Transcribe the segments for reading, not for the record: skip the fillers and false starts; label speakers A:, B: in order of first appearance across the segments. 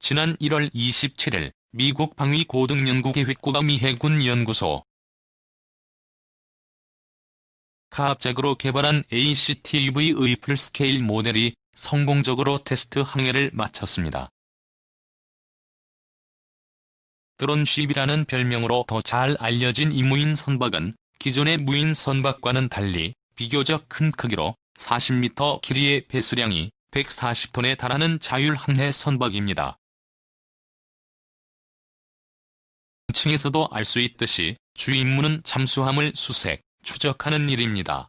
A: 지난 1월 27일 미국 방위고등연구계획국가 미 해군연구소 가 합작으로 개발한 ACTUV의 풀스케일 모델이 성공적으로 테스트 항해를 마쳤습니다. 드론쉽이라는 별명으로 더 잘 알려진 이 무인 선박은 기존의 무인 선박과는 달리 비교적 큰 크기로 40m 길이의 배수량이 140톤에 달하는 자율항해 선박입니다. 층에서도 알 수 있듯이 주 임무는 잠수함을 수색, 추적하는 일입니다.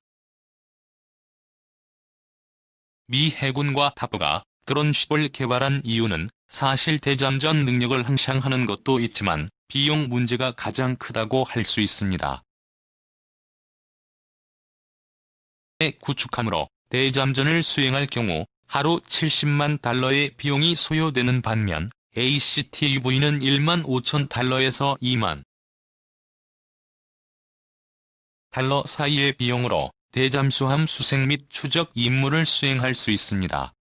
A: 미 해군과 탑부가 드론쉽을 개발한 이유는 사실 대잠전 능력을 향상하는 것도 있지만 비용 문제가 가장 크다고 할 수 있습니다. 구축함으로 대잠전을 수행할 경우 하루 70만 달러의 비용이 소요되는 반면 ACTUV는 1만 5천 달러에서 2만 달러 사이의 비용으로 대잠수함 수색 및 추적 임무를 수행할 수 있습니다.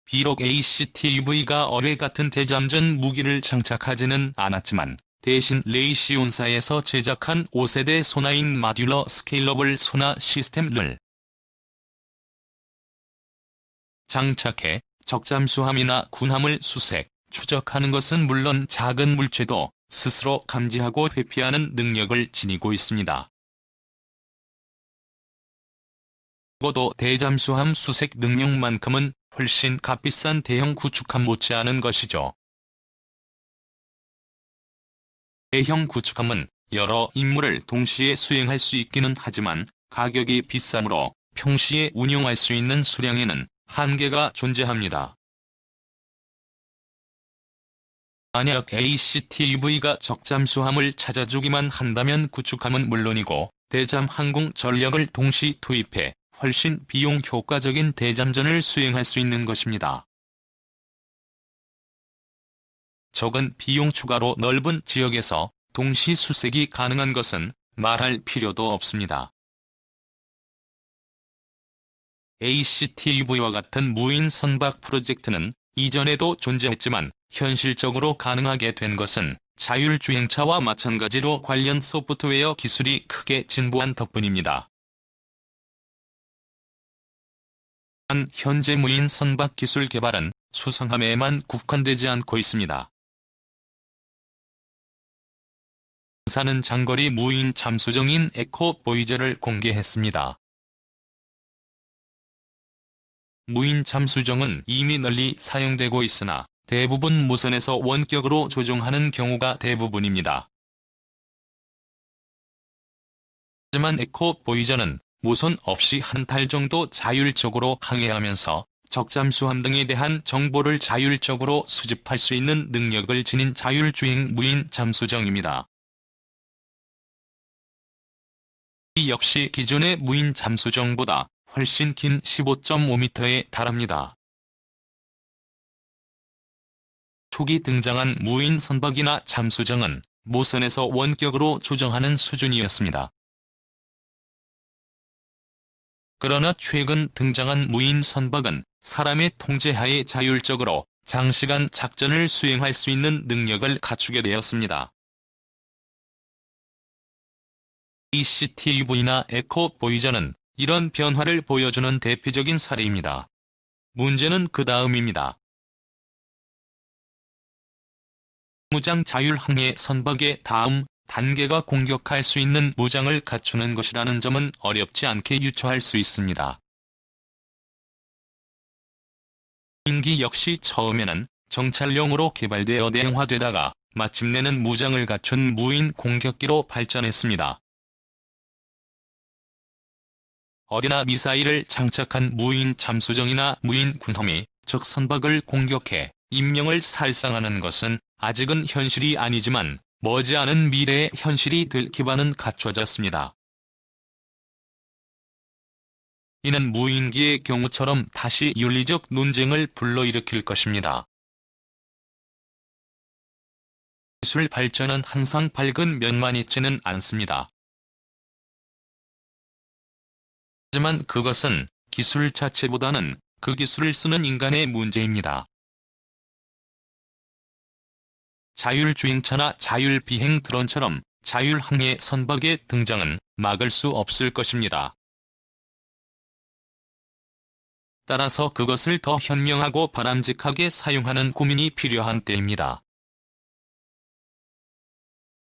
A: 비록 ACTUV가 어뢰 같은 대잠전 무기를 장착하지는 않았지만 대신 레이시온사에서 제작한 5세대 소나인 마듈러 스케일러블 소나 시스템을 장착해 적잠수함이나 군함을 수색, 추적하는 것은 물론 작은 물체도 스스로 감지하고 회피하는 능력을 지니고 있습니다. 적어도 대잠수함 수색 능력만큼은 훨씬 값비싼 대형 구축함 못지않은 것이죠. 대형 구축함은 여러 임무를 동시에 수행할 수 있기는 하지만 가격이 비싸므로 평시에 운용할 수 있는 수량에는 한계가 존재합니다. 만약 ACTUV가 적잠수함을 찾아주기만 한다면 구축함은 물론이고 대잠 항공 전력을 동시 투입해 훨씬 비용 효과적인 대잠전을 수행할 수 있는 것입니다. 적은 비용 추가로 넓은 지역에서 동시 수색이 가능한 것은 말할 필요도 없습니다. ACTUV와 같은 무인 선박 프로젝트는 이전에도 존재했지만 현실적으로 가능하게 된 것은 자율주행차와 마찬가지로 관련 소프트웨어 기술이 크게 진보한 덕분입니다. 한 현재 무인 선박 기술 개발은 수상함에만 국한되지 않고 있습니다. 사는 장거리 무인 잠수정인 에코 보이저를 공개했습니다. 무인 잠수정은 이미 널리 사용되고 있으나 대부분 무선에서 원격으로 조종하는 경우가 대부분입니다. 하지만 에코 보이저는 무선 없이 한 달 정도 자율적으로 항해하면서 적잠수함 등에 대한 정보를 자율적으로 수집할 수 있는 능력을 지닌 자율주행 무인 잠수정입니다. 이 역시 기존의 무인 잠수정보다 훨씬 긴 15.5m에 달합니다. 초기 등장한 무인 선박이나 잠수정은 무선에서 원격으로 조정하는 수준이었습니다. 그러나 최근 등장한 무인 선박은 사람의 통제하에 자율적으로 장시간 작전을 수행할 수 있는 능력을 갖추게 되었습니다. ACTUV나 에코 보이저는 이런 변화를 보여주는 대표적인 사례입니다. 문제는 그 다음입니다. 무장 자율항해 선박의 다음 단계가 공격할 수 있는 무장을 갖추는 것이라는 점은 어렵지 않게 유추할 수 있습니다. 무인기 역시 처음에는 정찰용으로 개발되어 대형화되다가 마침내는 무장을 갖춘 무인 공격기로 발전했습니다. 어뢰나 미사일을 장착한 무인 잠수정이나 무인 군함이 적 선박을 공격해 인명을 살상하는 것은 아직은 현실이 아니지만 머지않은 미래의 현실이 될 기반은 갖춰졌습니다. 이는 무인기의 경우처럼 다시 윤리적 논쟁을 불러일으킬 것입니다. 기술 발전은 항상 밝은 면만 있지는 않습니다. 하지만 그것은 기술 자체보다는 그 기술을 쓰는 인간의 문제입니다. 자율주행차나 자율비행 드론처럼 자율항해 선박의 등장은 막을 수 없을 것입니다. 따라서 그것을 더 현명하고 바람직하게 사용하는 고민이 필요한 때입니다.